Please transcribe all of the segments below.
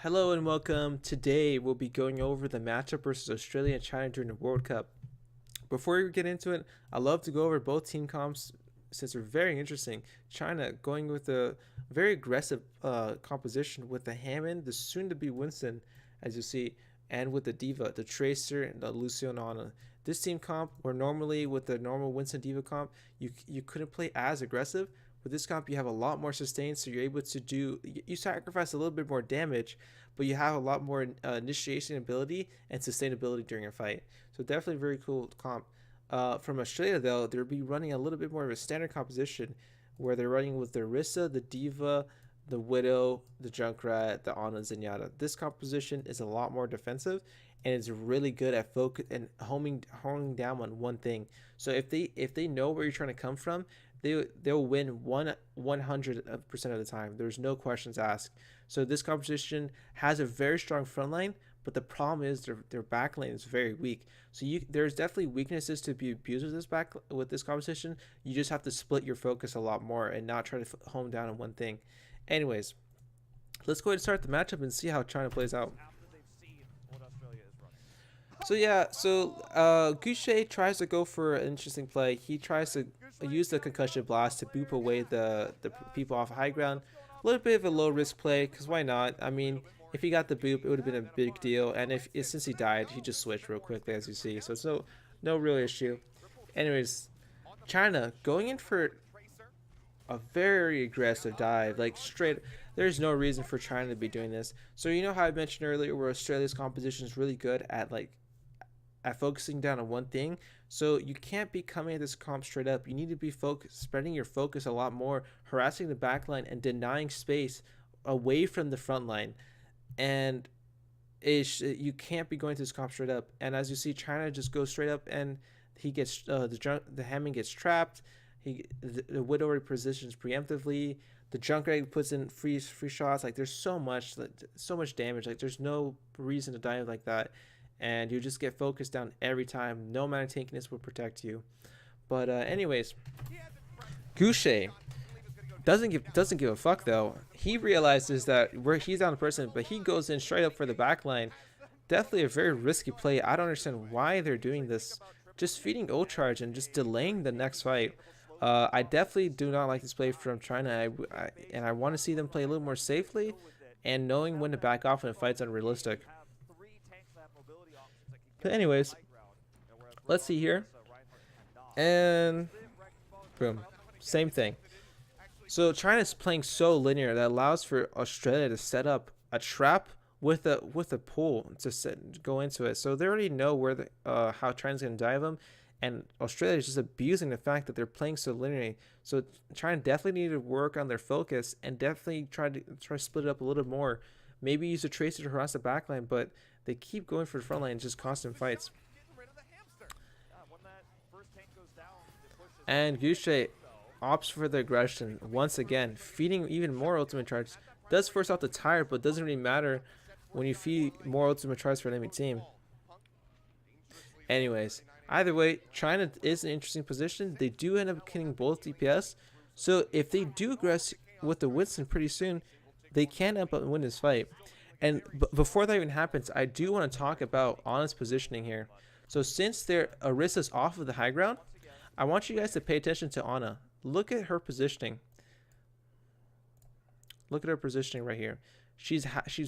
Hello and welcome. Today we'll be going over the matchup versus Australia and China during the World Cup. Before we get into it, I love to go over both team comps since they're very interesting. China going with a very aggressive composition with the Hammond, the soon-to-be Winston, as you see, and with the Diva, the Tracer, and the Lucianana. This team comp, where normally with the normal Winston Diva comp, you couldn't play as aggressive. With this comp, you have a lot more sustain, so you're able to you sacrifice a little bit more damage, but you have a lot more initiation ability and sustainability during a fight. So definitely very cool comp. From Australia though, they'll be running a little bit more of a standard composition, where they're running with the Orisa, the Diva, the Widow, the Junkrat, the Ana Zenyatta. This composition is a lot more defensive, and it's really good at focus and homing down on one thing. So if they know where you're trying to come from, they'll win 100% of the time. There's no questions asked. So this composition has a very strong front line, but the problem is their back lane is very weak. So there's definitely weaknesses to be abused with this composition. You just have to split your focus a lot more and not try to home down on one thing. Anyways, let's go ahead and start the matchup and see how China plays out. Goucher tries to go for an interesting play. He tries to use the concussion blast to boop away the people off high ground. A little bit of a low risk play, because why not? I mean, if he got the boop, it would have been a big deal. And if since he died, he just switched real quickly, as you see. So it's no real issue. Anyways, China going in for a very aggressive dive, like straight. There's no reason for China to be doing this. So you know how I mentioned earlier, where Australia's composition is really good at focusing down on one thing. So you can't be coming at this comp straight up. You need to be spreading your focus a lot more, harassing the back line and denying space away from the front line. And you can't be going to this comp straight up. And as you see, China just goes straight up, and he gets the Hammond gets trapped. The Widow repositions preemptively. The Junkrat puts in free shots. Like there's so much damage. Like there's no reason to die like that, and you just get focused down every time. No amount of tankiness will protect you. But anyways, Goucher doesn't give a fuck though. He realizes that he's down a person, but he goes in straight up for the back line. Definitely a very risky play. I don't understand why they're doing this. Just feeding ult charge and just delaying the next fight. I definitely do not like this play from China, and I want to see them play a little more safely and knowing when to back off when a fight's unrealistic. But anyways, let's see here. And boom, same thing. So China's playing so linear that allows for Australia to set up a trap with a pull to go into it. So they already know where how China's gonna dive them, and Australia is just abusing the fact that they're playing so linearly. So China definitely need to work on their focus and definitely try to split it up a little more. Maybe use a tracer to harass the backline, but they keep going for the front line, just constant fights. And Goucher opts for the aggression once again, feeding even more ultimate charge. Does force out the tire, but doesn't really matter when you feed more ultimate charge for an enemy team. Anyways, either way, China is in an interesting position. They do end up killing both DPS, so if they do aggress with the Winston pretty soon, they can end up win this fight. And before that even happens, I do want to talk about Ana's positioning here. So since their Orisa's off of the high ground, I want you guys to pay attention to Ana. Look at her positioning. Look at her positioning right here. She's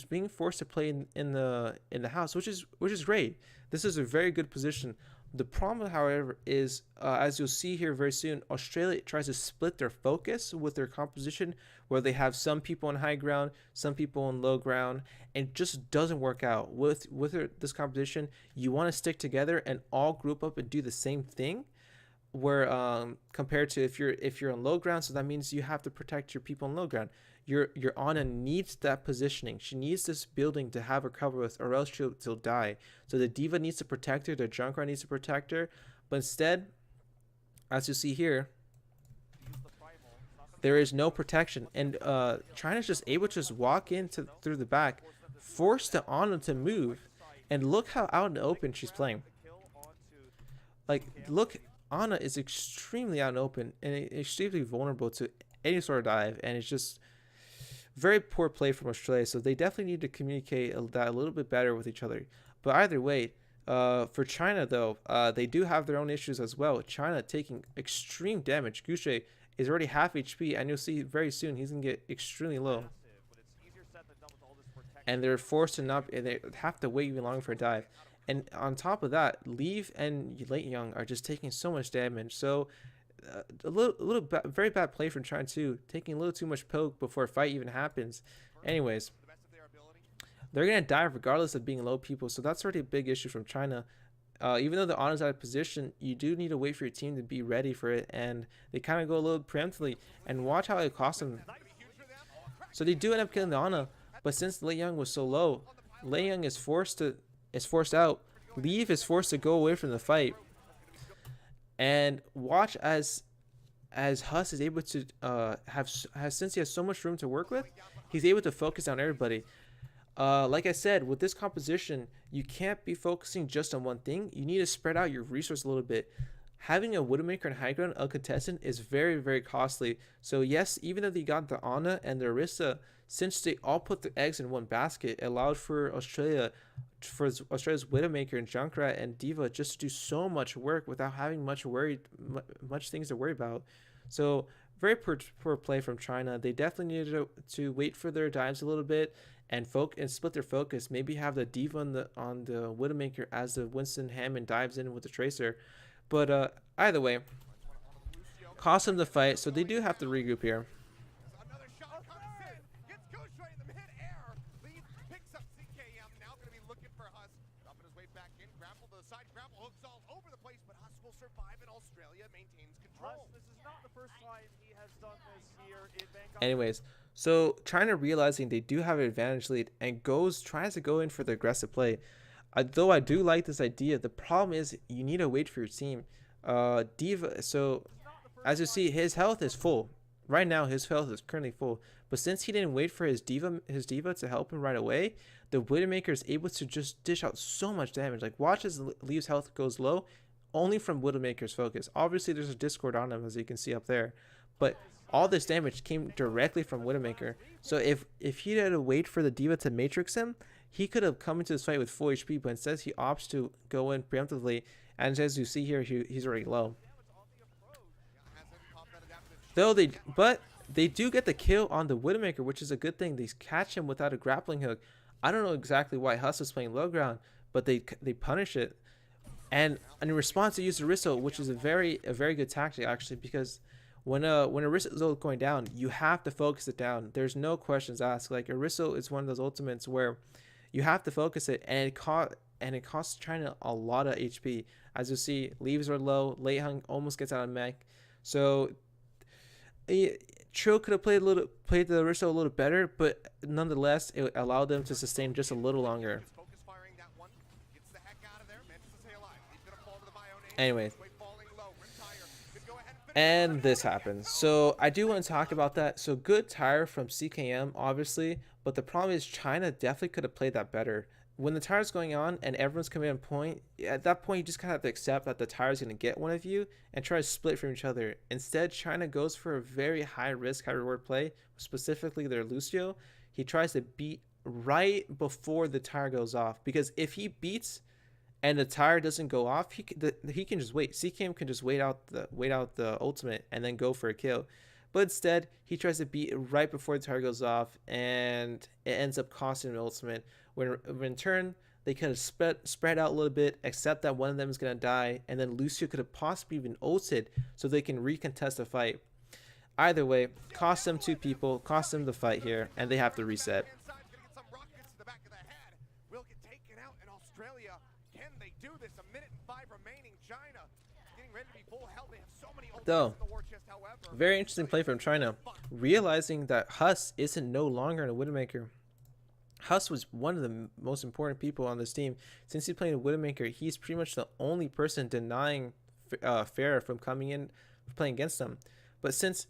being forced to play in the house, which is great. This is a very good position. The problem, however, is as you'll see here very soon, Australia tries to split their focus with their composition, where they have some people on high ground, some people on low ground, and just doesn't work out. With this composition, you want to stick together and all group up and do the same thing. Where compared to if you're on low ground, so that means you have to protect your people on low ground. Your Ana needs that positioning. She needs this building to have her cover with, or else she'll die. So the Diva needs to protect her, the Junkrat needs to protect her, but instead, as you see here, there is no protection, and China's just able to just walk through the back, force the Ana to move, and look how out in the open she's playing. Like, look, Ana is extremely out and open and extremely vulnerable to any sort of dive, and it's just Very poor play from Australia, so they definitely need to communicate that a little bit better with each other. But either way, for China though, they do have their own issues as well. China taking extreme damage. Gouche is already half HP, and you'll see very soon he's gonna get extremely low. And they're forced to not, and they have to wait even longer for a dive. And on top of that, Leave and Late Young are just taking so much damage. So very bad play from China too, taking a little too much poke before a fight even happens. Anyways, they're gonna die regardless of being low people, so that's already a big issue from China. Even though the Ana's out of position, you do need to wait for your team to be ready for it, and they kind of go a little preemptively. And watch how it costs them. So they do end up killing the Ana, but since Lei Young was so low, Lei Young is forced out. Leave is forced to go away from the fight. And watch as Huss is able to since he has so much room to work with, he's able to focus on everybody. Like I said, with this composition, you can't be focusing just on one thing. You need to spread out your resource a little bit. Having a Widowmaker and high ground, a contestant, is very, very costly. So yes, even though they got the Ana and the Orisa, since they all put the eggs in one basket, it allowed for Australia's Widowmaker and Junkrat and Diva just to do so much work without having much things to worry about. So very poor play from China. They definitely needed to wait for their dives a little bit and split their focus. Maybe have the Diva on the Widowmaker as the Winston Hammond dives in with the Tracer. But either way, cost them the fight, so they do have to regroup here. Anyways, so China realizing they do have an advantage lead and tries to go in for the aggressive play. Though I do like this idea, the problem is you need to wait for your team. Diva, so as you see, his health is full. Right now, his health is currently full. But since he didn't wait for his diva to help him right away, the Widowmaker is able to just dish out so much damage. Like, watch as Leave's health goes low, only from Widowmaker's focus. Obviously, there's a Discord on him, as you can see up there. But all this damage came directly from Widowmaker. So if he had to wait for the Diva to Matrix him, he could have come into this fight with full HP, but instead he opts to go in preemptively. And as you see here, he's already low. But they do get the kill on the Widowmaker, which is a good thing. They catch him without a grappling hook. I don't know exactly why Huss is playing low ground, but they punish it. And in response, they use Aristo, which is a very good tactic actually, because when Aristo is going down, you have to focus it down. There's no questions asked. Like, Aristo is one of those ultimates where you have to focus it, and it costs China a lot of HP. As you see, leaves are low. Lei Hung almost gets out of mech. So Trill could have played the Aristo a little better, but nonetheless, it allowed them to sustain just a little longer. Anyways, and this happens. So I do want to talk about that. So good tire from CKM, obviously, but the problem is China definitely could have played that better. When the tire's going on and everyone's coming on point, at that point you just kind of have to accept that the tire's going to get one of you and try to split from each other. Instead, China goes for a very high risk, high reward play, specifically their Lucio. He tries to beat right before the tire goes off, because if he beats and the tire doesn't go off, he can just wait. CKM can just wait out the ultimate and then go for a kill. But instead, he tries to beat it right before the tire goes off, and it ends up costing him the ultimate. When in turn, they could have spread out a little bit, except that one of them is going to die, and then Lucio could have possibly even ulted so they can recontest the fight. Either way, cost them 2 people, cost them the fight here, and they have to reset. Though, very interesting play from China, realizing that Huss isn't no longer a Widowmaker. Huss was one of the most important people on this team. Since he's playing a Widowmaker, he's pretty much the only person denying Pharah from coming in, playing against them. But since,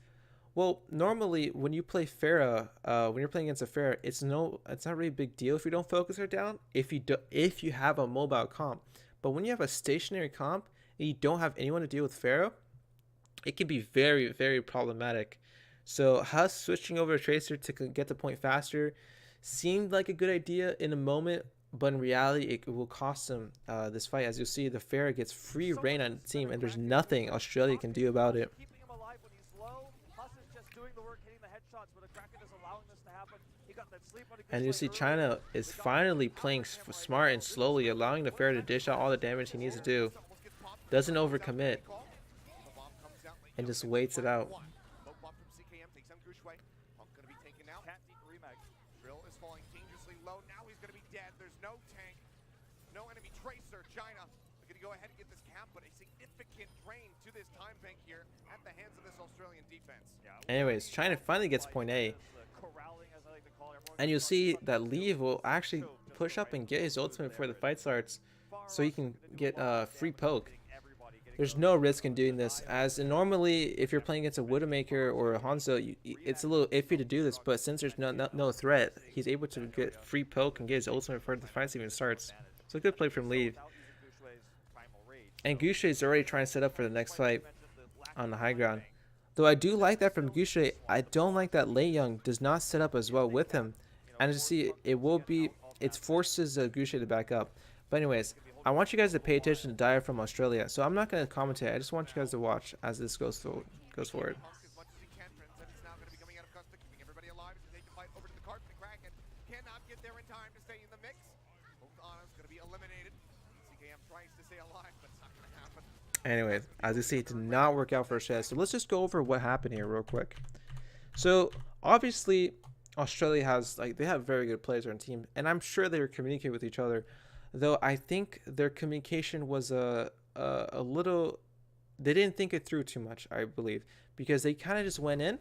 well, normally when you play Pharah, when you're playing against a Pharah, it's not really a big deal if you don't focus her down, if you have a mobile comp. But when you have a stationary comp and you don't have anyone to deal with Pharah, it can be very, very problematic. So Huss switching over to Tracer to get the point faster seemed like a good idea in a moment, but in reality, it will cost him this fight. As you'll see, the Pharah gets free reign on the team, and there's nothing Australia can do about it. And you see China is finally playing smart and slowly, allowing the Pharah to dish out all the damage he needs to do. Doesn't overcommit, and just waits it out. No enemy tracer. China going to go ahead and get this camp, but a significant drain to this time bank here at the hands of this Australian defense. Anyways, China finally gets point A, and you'll see that Lee will actually push up and get his ultimate before the fight starts, so he can get free poke. There's no risk in doing this, as normally if you're playing against a Widowmaker or a Hanzo, it's a little iffy to do this, but since there's no threat, he's able to get free poke and get his ultimate before the fight even starts. So a good play from Lee. And Gouche is already trying to set up for the next fight on the high ground. Though I do like that from Gouche, I don't like that Lei Young does not set up as well with him. And as you see, it forces Gouche to back up. But anyways, I want you guys to pay attention to Dyer from Australia. So I'm not going to commentate, I just want you guys to watch as this goes forward. Anyways, as you see, it did not work out for Australia. So let's just go over what happened here real quick. So obviously, Australia has they have very good players on the team, and I'm sure they were communicating with each other. Though I think their communication was a little, they didn't think it through too much, I believe, because they kind of just went in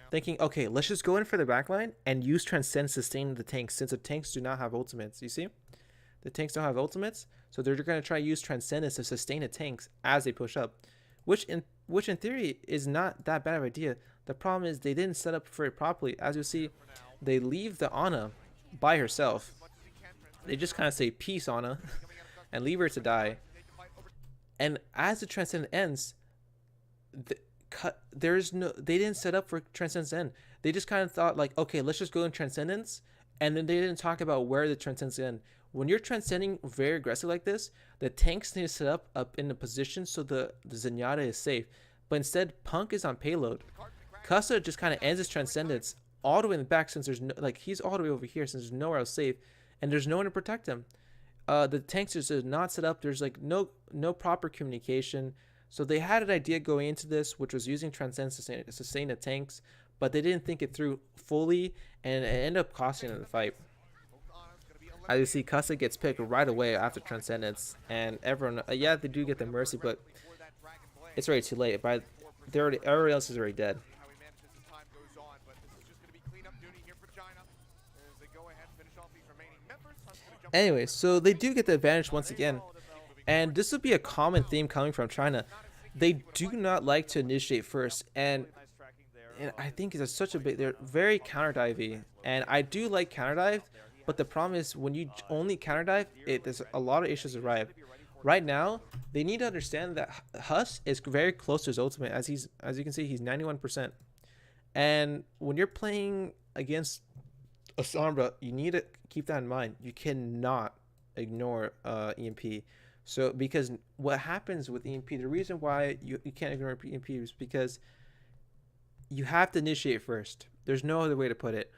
thinking, okay, let's just go in for the backline and use Transcend sustain the tanks, since the tanks do not have ultimates. You see? The tanks don't have ultimates, so they're going to try to use Transcendence to sustain the tanks as they push up, which in theory is not that bad of an idea. The problem is they didn't set up for it properly. As you see, they leave the Ana by herself. They just kind of say peace, Ana, and leave her to die. And as the Transcendence ends, they didn't set up for Transcendence end. They just kind of thought like, okay, let's just go in Transcendence, and then they didn't talk about where the Transcendence end. When you're transcending very aggressive like this, the tanks need to set up in a position so the Zenyatta is safe. But instead, Punk is on payload. Kasa just kind of ends his transcendence all the way in the back, since there's he's all the way over here since there's nowhere else safe, and there's no one to protect him. The tanks are just not set up. There's no proper communication. So they had an idea going into this, which was using transcendence to sustain the tanks, but they didn't think it through fully, and it ended up costing them the fight. As you see, Kasa gets picked right away after Transcendence, and everyone, yeah, they do get the Mercy, but it's already too late. Everybody else is already dead. Anyway, so they do get the advantage once again, and this would be a common theme coming from China. They do not like to initiate first, and I think it's such a big, they're very counter divey, and I do like counter dive. But the problem is when you only counter dive, there's a lot of issues arrive. Right now, they need to understand that Huss is very close to his ultimate, as you can see, he's 91%. And when you're playing against a Sombra, you need to keep that in mind. You cannot ignore EMP. So because what happens with EMP, the reason why you can't ignore EMP is because you have to initiate first. There's no other way to put it.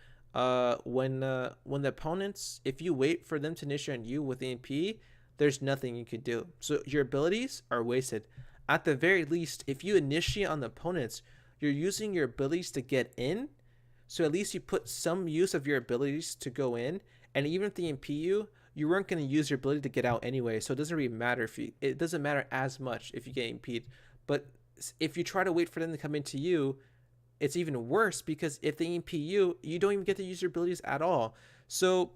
When the opponents, if you wait for them to initiate on you with EMP, there's nothing you can do. So your abilities are wasted. At the very least, if you initiate on the opponents, you're using your abilities to get in. So at least you put some use of your abilities to go in. And even if they EMP you weren't going to use your ability to get out anyway. So it doesn't really matter it doesn't matter as much if you get EMP'd. But if you try to wait for them to come into you, it's even worse, because if they EMP you don't even get to use your abilities at all. So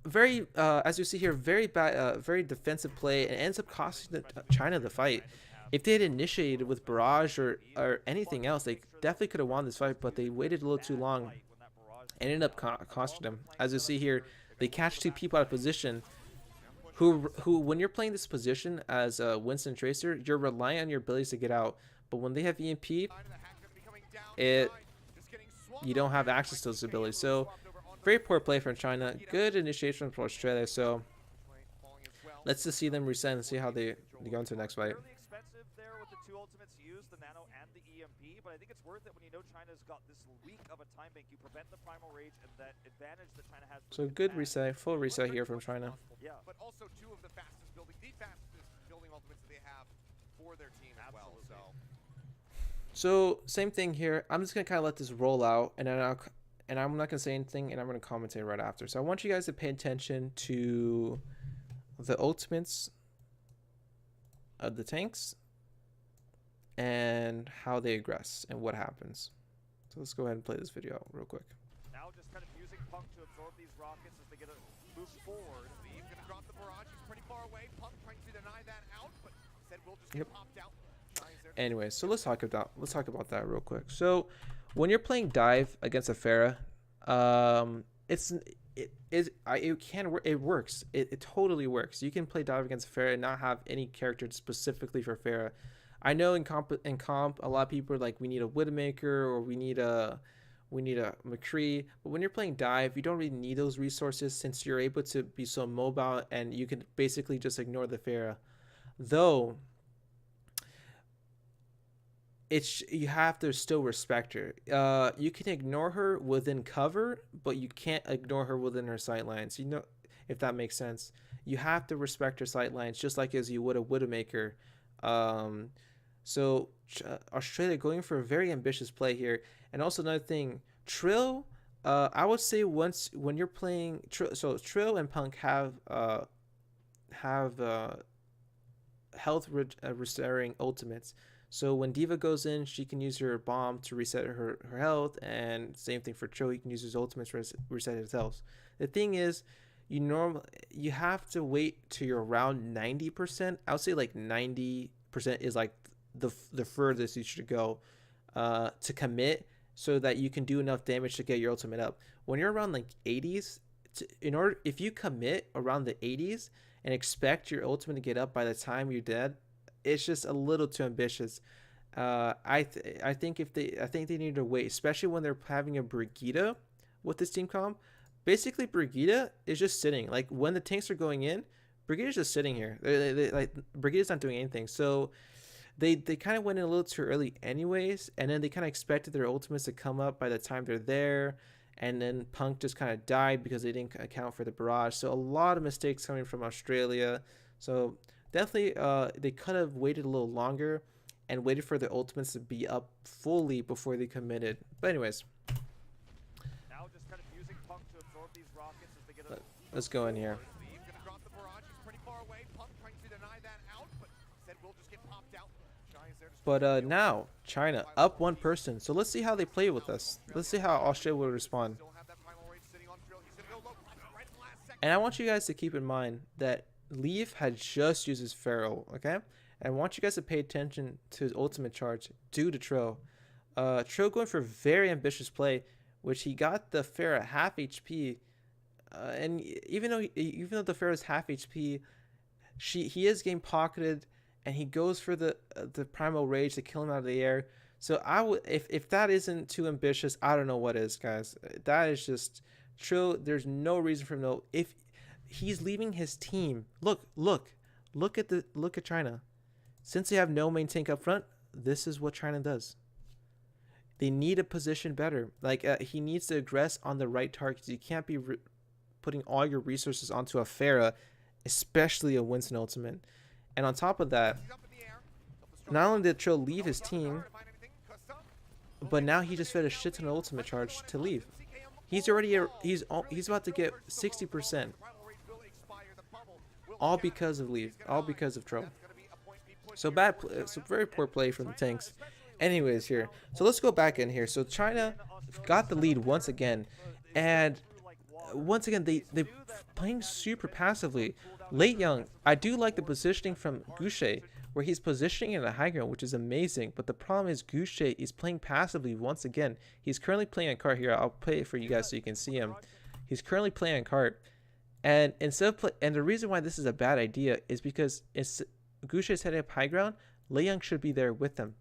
very, as you see here, very bad, very defensive play, and ends up costing China the fight. If they had initiated with Barrage or anything else, they definitely could have won this fight, but they waited a little too long and ended up costing them. As you see here, they catch two people out of position who when you're playing this position as a Winston Tracer, you're relying on your abilities to get out. But when they have EMP, you don't have access to those abilities. So very poor play from China. Good initiation from Australia. So let's just see them reset and see how they go into the next fight. Fairly expensive there with the two ultimates used, the Nano and the EMP, but I think it's worth it when you know China's got this weak of a time bank. You prevent the Primal Rage and that advantage that China has. So good reset, full reset here from China. Yeah. But also two of the fastest building, ultimates that they have for their team as well. So same thing here. I'm just gonna kind of let this roll out, and then I'm not gonna say anything, and I'm gonna commentate right after. So I want you guys to pay attention to the ultimates of the tanks and how they aggress and what happens. So let's go ahead and play this video out real quick. Now just kind of using Punk to absorb these rockets as they get a move forward. He's gonna drop the barrage. He's pretty far away. Punk trying to deny that out, but said we'll just get popped out. Anyway, so let's talk about that real quick. So when you're playing dive against a Pharah, it works. It totally works. You can play dive against Pharah and not have any character specifically for Pharah. I know in comp a lot of people are like, we need a Widowmaker or we need a McCree, but when you're playing dive, you don't really need those resources since you're able to be so mobile and you can basically just ignore the Pharah. Though you have to still respect her. You can ignore her within cover, but you can't ignore her within her sightlines. You know, if that makes sense. You have to respect her sightlines just like as you would a Widowmaker. So Australia going for a very ambitious play here. And also another thing, Trill, I would say when you're playing so Trill and Punk have health restoring ultimates. So when D.Va goes in, she can use her bomb to reset her health, and same thing for Trill. He can use his ultimates to reset his health. The thing is, you have to wait to you're around 90%. I would say like 90% is like the furthest you should go to commit, so that you can do enough damage to get your ultimate up. When you're around like 80s, if you commit around the 80s and expect your ultimate to get up by the time you're dead, it's just a little too ambitious. I think they need to wait, especially when they're having a Brigitte with this team comp. Basically, Brigitte is just sitting. Like when the tanks are going in, Brigitte's just sitting here. Like Brigitte's not doing anything. So they kind of went in a little too early, anyways, and then they kind of expected their ultimates to come up by the time they're there. And then Punk just kind of died because they didn't account for the barrage. So a lot of mistakes coming from Australia. So definitely, they could have waited a little longer and waited for the ultimates to be up fully before they committed. But anyways, now just kind of using Punk to absorb these rockets as they get a let's go in here. He's gonna drop the barrage. He's pretty far away. Punk trying to deny that out, but said we'll just get popped out. But now China up one person. So let's see how they play with us. Let's see how Australia will respond. And I want you guys to keep in mind that Leaf had just used his Pharaoh, okay? And I want you guys to pay attention to his ultimate charge due to Trill. Trill going for a very ambitious play, which he got the Pharaoh half HP. And even though the Pharaoh is half HP, he is game pocketed, and he goes for the Primal Rage to kill him out of the air. So I would, if that isn't too ambitious, I don't know what is, guys. That is just Trill. There's no reason for him to. If he's leaving his team, look at China. Since they have no main tank up front, this is what China does. They need a position better. Like he needs to aggress on the right targets. You can't be putting all your resources onto a Pharah, especially a Winston ultimate. And on top of that, not only did Trill leave his team, but now he just fed a shit ton of ultimate charge to leave. He's about to get 60%. All because of Leaf. All because of Trill. So so very poor play from the tanks. Anyways, here. So let's go back in here. So China got the lead once again. And once again, they playing super passively. Late Young, I do like the positioning from Goucher, where he's positioning in the high ground, which is amazing. But the problem is Goucher is playing passively once again. He's currently playing on cart here. I'll play it for you guys so you can see him. He's currently playing on cart. And and the reason why this is a bad idea is because Goucher is heading up high ground. Lei Young should be there with them.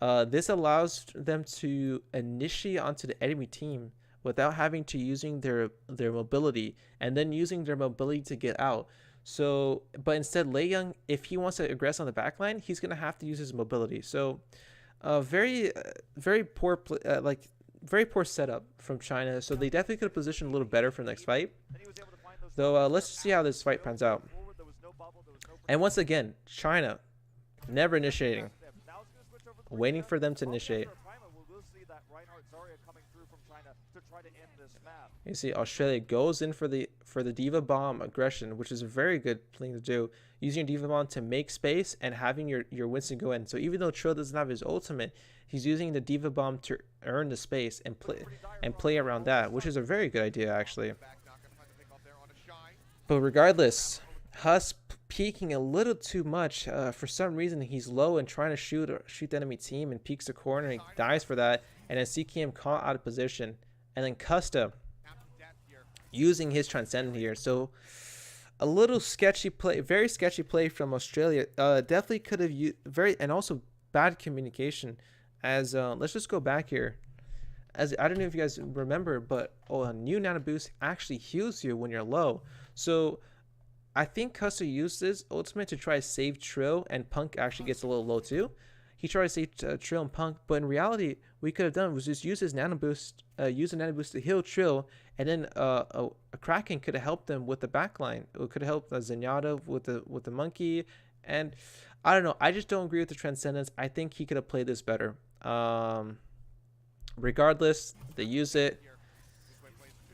This allows them to initiate onto the enemy team without having to using their mobility and then using their mobility to get out. So, but instead, Lei Young, if he wants to aggress on the backline, he's gonna have to use his mobility. So, very poor, very poor setup from China. So they definitely could have positioned a little better for the next fight. Though, let's see how this fight pans out. And once again, China never initiating, waiting for them to initiate. You see, Australia goes in for the Diva Bomb aggression, which is a very good thing to do. Using your Diva Bomb to make space and having your Winston go in. So even though Trill doesn't have his ultimate, he's using the Diva Bomb to earn the space and play around that, which is a very good idea actually. But regardless, Huss peeking a little too much. For some reason, he's low and trying to shoot the enemy team and peeks the corner and dies for that. And then CKM caught out of position. And then Custa using his Transcendent here. So a little sketchy play, very sketchy play from Australia. Definitely could have used and also bad communication. As let's just go back here. As I don't know if you guys remember, but a new Nano Boost actually heals you when you're low. So I think Custer used his ultimate to try to save Trill, and Punk actually gets a little low too. He tried to save Trill and Punk, but in reality, we could have done was just use his Nano Boost, use a Nano Boost to heal Trill, and then a Kraken could have helped them with the backline. It could have helped Zenyatta with the Monkey, and I don't know. I just don't agree with the Transcendence. I think he could have played this better. Regardless, they use it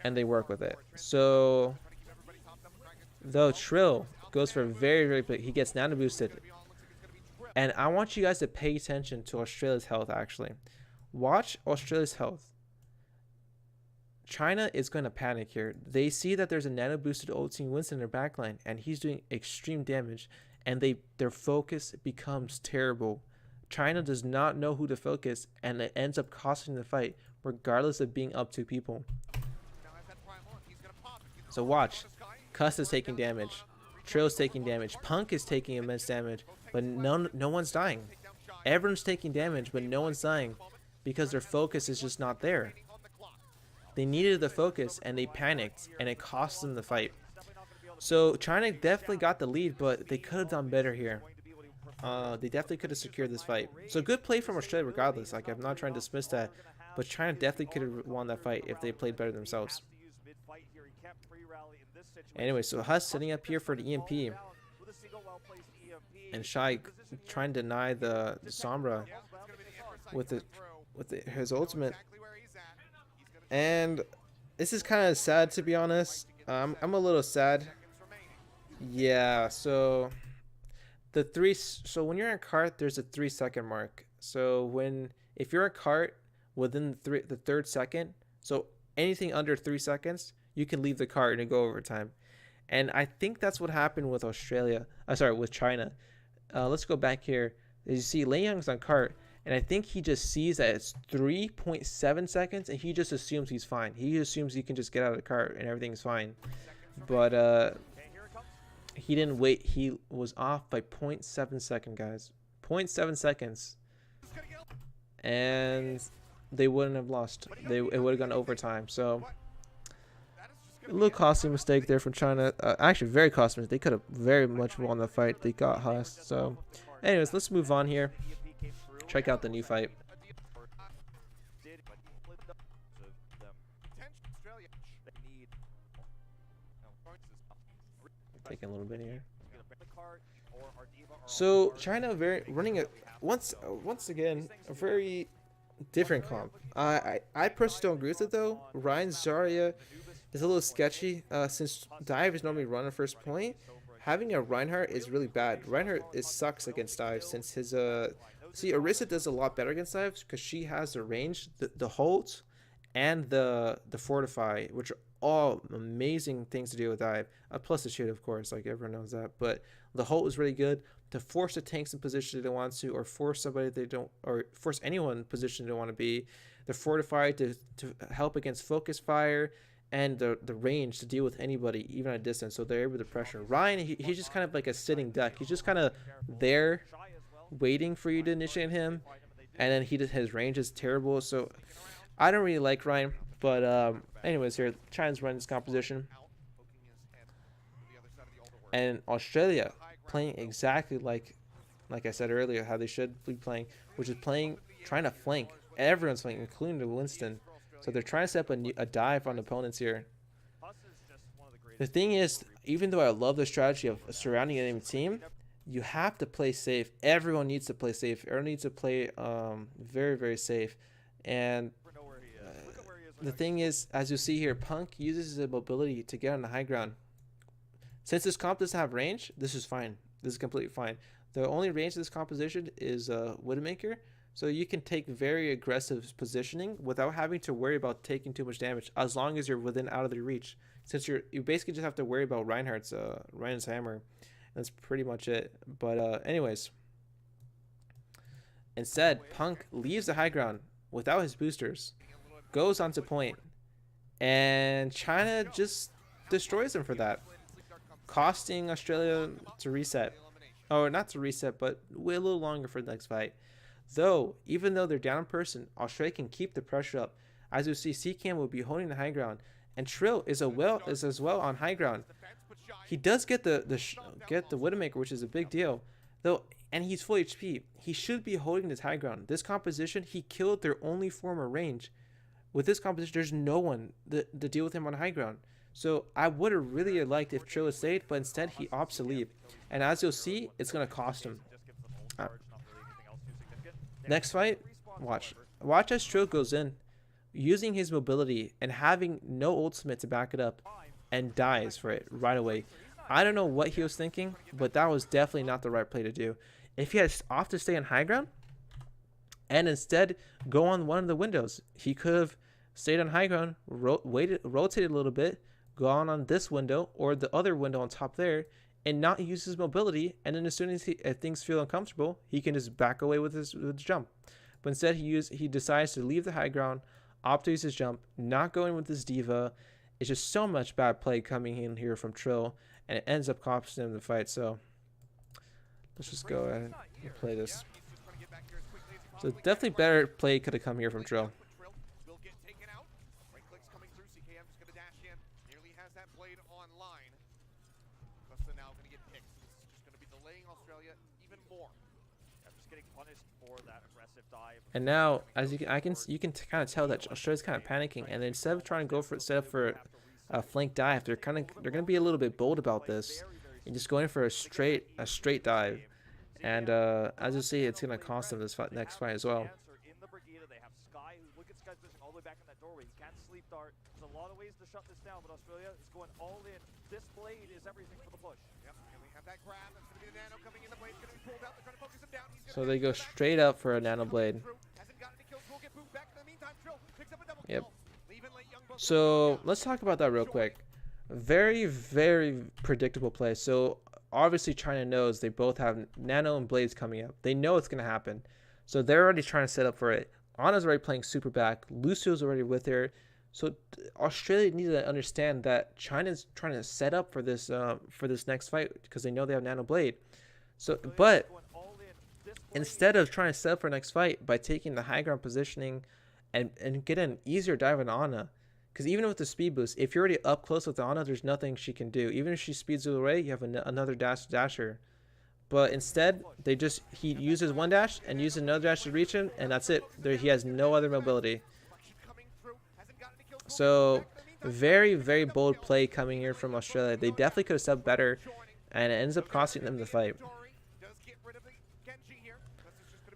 and they work with it. So though Trill goes for a very big, he gets Nano Boosted. And I want you guys to pay attention to Australia's health actually. Watch Australia's health. China is going to panic here. They see that there's a Nano Boosted ulti Winston in their backline and he's doing extreme damage, and their focus becomes terrible. China does not know who to focus, and it ends up costing the fight regardless of being up 2 people. So watch. Cuss is taking damage. Trill's taking damage. Punk is taking immense damage, but no one's dying. Everyone's taking damage, but no one's dying because their focus is just not there. They needed the focus and they panicked, and it cost them the fight. So China definitely got the lead, but they could have done better here. They definitely could have secured this fight. So good play from Australia regardless. Like, I'm not trying to dismiss that, but China definitely could have won that fight if they played better themselves. Anyway, so Huss setting up here for the EMP, and Shai trying to deny the Sombra with his ultimate. And this is kind of sad, to be honest. I'm a little sad. Yeah, so when you're in cart, there's a 3-second mark. So if you're in cart within the 3rd second, so anything under 3 seconds, you can leave the cart and go overtime. And I think that's what happened with with China. Let's go back here. As you see, Lei Young's on cart, and I think he just sees that it's 3.7 seconds, and he just assumes he's fine. He assumes he can just get out of the cart and everything's fine. But he didn't wait. He was off by 0.7 seconds, guys. 0.7 seconds. And they wouldn't have lost. It would have gone overtime. So a little costly mistake there from China. Actually, very costly. They could have very much won the fight. They got Huss. So anyways, let's move on here. Check out the new fight. Taking a little bit here. So China running once again a very different comp. I personally don't agree with it though. Ryan Zarya is a little sketchy. Since Dive is normally run at first point, having a Reinhardt is really bad. Reinhardt sucks against Dive since his see, Orisa does a lot better against Dive because she has the range, the hold, and the fortify, which are all amazing things to do with Dive. Plus the shoot, of course, like everyone knows that. But the hold is really good to force the tanks in position they don't want to, or force somebody they don't, or force anyone in position they don't want to be. The fortify to help against focus fire, and the range to deal with anybody, even at a distance, so they're able to pressure. Ryan, he's just kind of like a sitting duck. He's just kind of there, waiting for you to initiate him, and then his range is terrible. So I don't really like Ryan. But anyways, here China's running this composition, and Australia playing exactly like I said earlier, how they should be playing, which is trying to flank. Everyone's flanking, including the Winston. So they're trying to set up a dive on opponents here. The thing is, even though I love the strategy of surrounding an enemy team, you have to play safe. Everyone needs to play safe. Everyone needs to play very, very safe. And the thing is, as you see here, Punk uses his mobility to get on the high ground. Since this comp doesn't have range, this is fine. This is completely fine. The only range of this composition is Widowmaker, so you can take very aggressive positioning without having to worry about taking too much damage, as long as you're within out of their reach. Since you basically just have to worry about Reinhardt's hammer. That's pretty much it. But anyways, instead, Punk leaves the high ground without his boosters, goes onto point, and China just destroys him for that, costing Australia to reset. Or not to reset, but wait a little longer for the next fight. Though, even though they're down in person, Australia can keep the pressure up. As you see, CCAM will be holding the high ground, and Trill is as well on high ground. He does get the Widowmaker, which is a big deal, though, and he's full HP. He should be holding this high ground. This composition, he killed their only form of range. With this composition, there's no one to deal with him on high ground. So I would have really liked if Trill had stayed, but instead he opts to leave. And as you'll see, it's going to cost him. Next fight, watch as Trill goes in, using his mobility and having no ultimate to back it up, and dies for it right away. I don't know what he was thinking, but that was definitely not the right play to do. If he had opted to stay on high ground and instead go on one of the windows, he could have stayed on high ground, rotated a little bit, gone on this window or the other window on top there, and not use his mobility. And then as soon as things feel uncomfortable, he can just back away with his jump. But instead, he decides to leave the high ground, opt to use his jump, not going with his diva. It's just so much bad play coming in here from Trill, and it ends up costing him the fight. So let's just go ahead and play this. So definitely better play could have come here from Trill. And now, as you can kind of tell that Australia's kind of panicking, and instead of trying to go for set up for a flank dive, they're going to be a little bit bold about this and just going for a straight dive. And as you see, it's going to cost them this next fight as well. So they go straight up for a nano blade. Yep. So let's talk about that real quick. Very, very predictable play. So obviously China knows they both have nano and blades coming up. They know it's going to happen. So they're already trying to set up for it. Anna's already playing super back. Lucio's already with her. So Australia needs to understand that China's trying to set up for this next fight because they know they have nano blade. So, but instead of trying to set up for next fight by taking the high ground positioning and get an easier dive on Anna, because even with the speed boost, if you're already up close with Anna, there's nothing she can do. Even if she speeds it away, you have another dasher. But instead, he uses one dash and uses another dash to reach him, and that's it. He has no other mobility. So very, very bold play coming here from Australia. They definitely could have stepped better, and it ends up costing them the fight.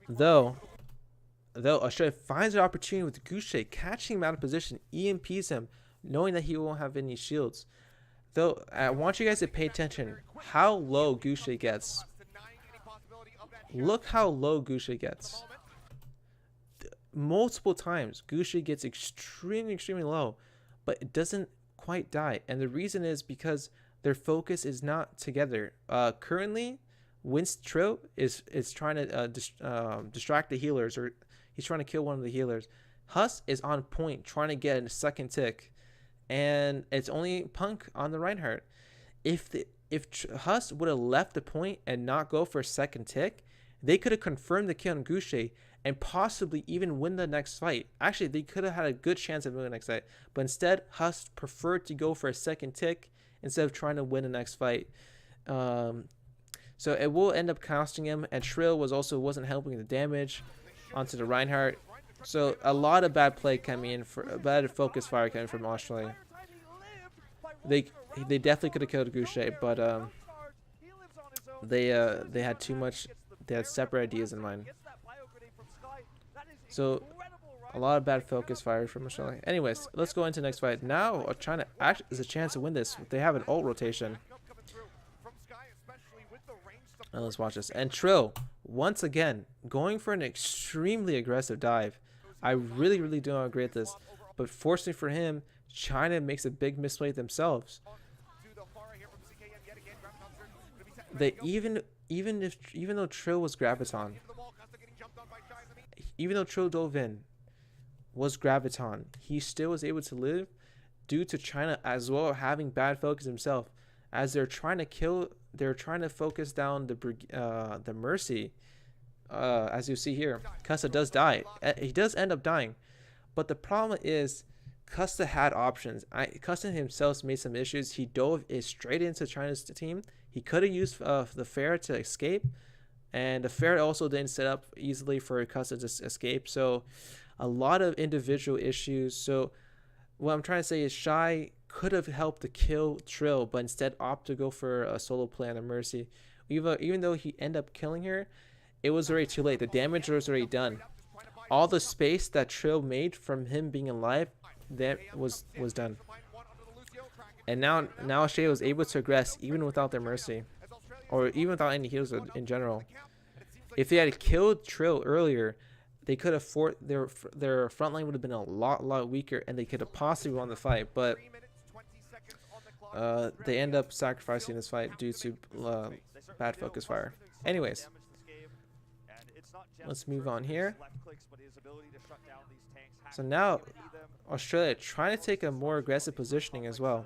Though Australia finds an opportunity with Goucher, catching him out of position, EMPs him, knowing that he won't have any shields. Though, I want you guys to pay attention how low Goucher gets. Look how low Goucher gets. Multiple times, Goucher gets extremely, extremely low, but it doesn't quite die. And the reason is because their focus is not together. Currently, Trill is trying to distract the healers, or he's trying to kill one of the healers. Huss is on point, trying to get a second tick, and it's only Punk on the Reinhardt. If Huss would have left the point and not go for a second tick, they could have confirmed the kill on Goucher, and possibly even win the next fight. Actually, they could have had a good chance of winning the next fight, but instead, Huss preferred to go for a second tick instead of trying to win the next fight. So it will end up costing him, and Trill wasn't helping the damage onto the Reinhardt. So a lot of bad play coming in, for bad focus fire coming from Australia. They definitely could have killed Goucher, but they had too much. They had separate ideas in mind. So a lot of bad focus fire from Australia. Anyways, let's go into the next fight. Now China actually has a chance to win this. They have an ult rotation. And let's watch this. And Trill, once again, going for an extremely aggressive dive. I really do not agree with this. But fortunately for him, China makes a big misplay themselves. They even though Trill was Graviton, even though Trill dove in, was Graviton, he still was able to live due to China as well having bad focus himself. As they're trying to focus down the Mercy. As you see here, Custa does die. He does end up dying, but the problem is Custa had options. Custa himself made some issues. He dove straight into China's team. He could have used the Fair to escape, and the Fair also didn't set up easily for Custa to escape. So a lot of individual issues. So what I'm trying to say is Shy could have helped to kill Trill, but instead opted to go for a solo play on the Mercy. Even though he ended up killing her, it was already too late. The damage was already done. All the space that Trill made from him being alive, that was done. And now Shay was able to aggress even without their Mercy, or even without any heals in general. If they had killed Trill earlier, they could have their front line would have been a lot weaker, and they could have possibly won the fight. But they end up sacrificing this fight due to bad focus fire. Anyways, let's move on here. So now Australia trying to take a more aggressive positioning as well.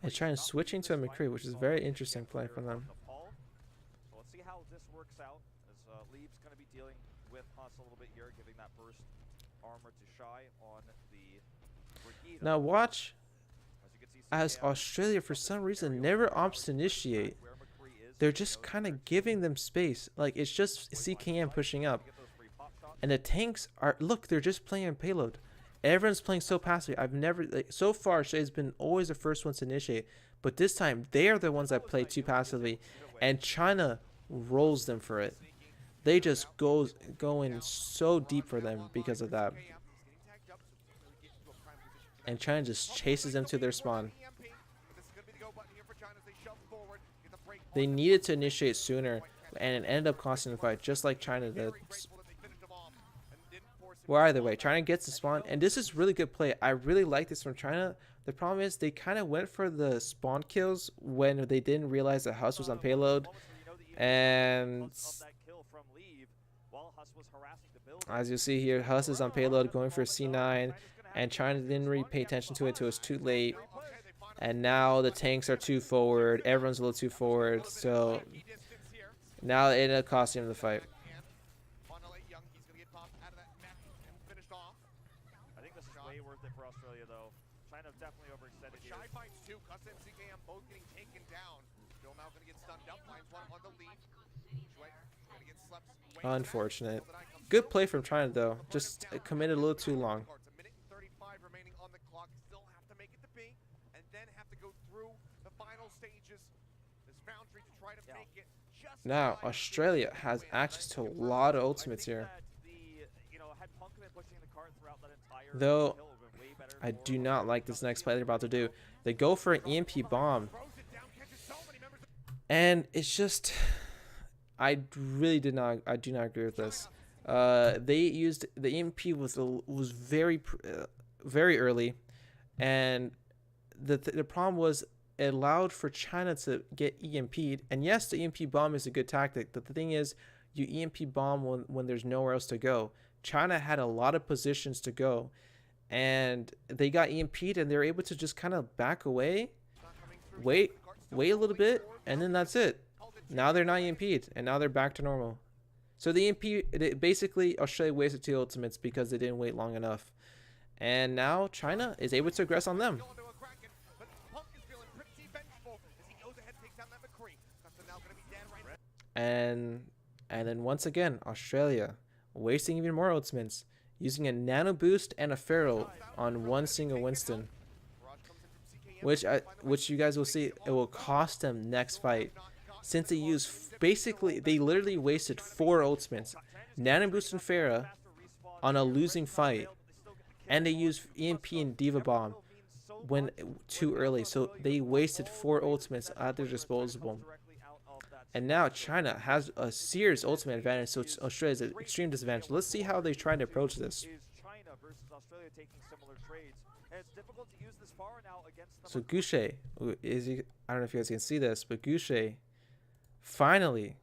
And trying to switch into a McCree, which is a very interesting play from them. So let's see how this works out, as Leave's going to be dealing with Haas a little bit here, giving that burst armor to Shy on the Brigida. Now watch as Australia for some reason never opts to initiate. They're just kind of giving them space. Like, it's just CKM pushing up. And the tanks are, look, they're just playing on payload. Everyone's playing so passively. I've never, so far, Shay's been always the first ones to initiate. But this time, they are the ones that play too passively. And China rolls them for it. They just go in so deep for them because of that. And China just chases them to their spawn. They needed to initiate sooner, and it ended up costing the fight, just like China did. Well, either way, China gets the spawn, and this is really good play. I really like this from China. The problem is they kind of went for the spawn kills when they didn't realize that Huss was on payload. And as you see here, Huss is on payload going for C9, and China didn't really pay attention to it until it was too late. And now the tanks are too forward. Everyone's a little too forward. So now it ended up costing him the fight. I think this is way worth it for Australia, though. China definitely overextended here. Shy finds two. Custa and CKM both getting taken down. Still now going to get stunned up. Finds one on the lead. Gonna get slept way Unfortunate. Good play from China, though. Just committed a little too long. It's a minute and 35 remaining on the clock. Still have to make it to B, and then have to go through the final stages. This Foundry to try to make it. Now Australia has access to a lot of ultimates here. Though I do not like this next play they're about to do. They go for an EMP bomb, and it's just, I do not agree with this. They used the EMP was very early, and the problem was it allowed for China to get EMP'd. And yes, the EMP bomb is a good tactic, but the thing is, you EMP bomb when there's nowhere else to go. China had a lot of positions to go, and they got EMP'd, and they were able to just kind of back away, wait a little bit, and then that's it. Now they're not EMP'd, and now they're back to normal. So the EMP, basically Australia wasted 2 ultimates because they didn't wait long enough. And now China is able to aggress on them. And then once again, Australia wasting even more ultimates, using a nano boost and a feral on one single Winston, which you guys will see it will cost them next fight, since they used they literally wasted 4 ultimates, nano boost and Pharah, on a losing fight, and they used EMP and Diva Bomb when too early, so they wasted 4 ultimates at their disposal. And now China has a serious ultimate advantage, so Australia's an extreme disadvantage. Let's see how they try to approach this. So Goucher, I don't know if you guys can see this, but Goucher finally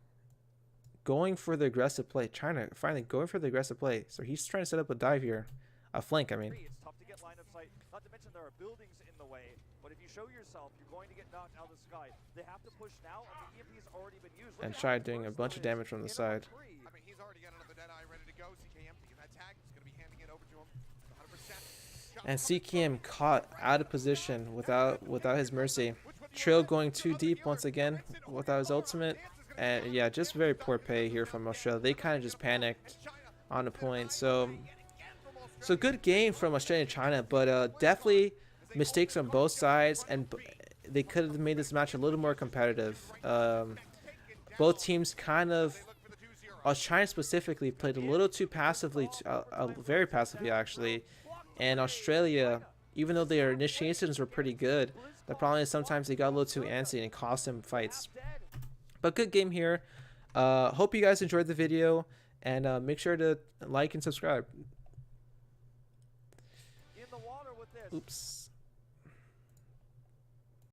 going for the aggressive play. China finally going for the aggressive play. So he's trying to set up a dive here. A flank, I mean. It's tough to get line of sight. Not to mention there are buildings in the way. But if you show yourself, you're going to get knocked out of the sky. They have to push now, and the EMP's already been used. And Shai doing a bunch of damage from the side. I mean, he's already got another Deadeye ready to go. CKM taking that tag. He's going to be handing it over to him 100%. And CKM caught out of position without his mercy. Trill going too deep once again without his ultimate. And yeah, just very poor pay here from Australia. They kind of just panicked on the point. So good game from Australia and China, but definitely mistakes on both sides, and they could have made this match a little more competitive. Both teams kind of, China specifically, played a little too passively, very passively actually, and Australia, even though their initiations were pretty good, the problem is sometimes they got a little too antsy and it cost them fights. But good game here. Hope you guys enjoyed the video, and make sure to like and subscribe. In the water with this. Oops.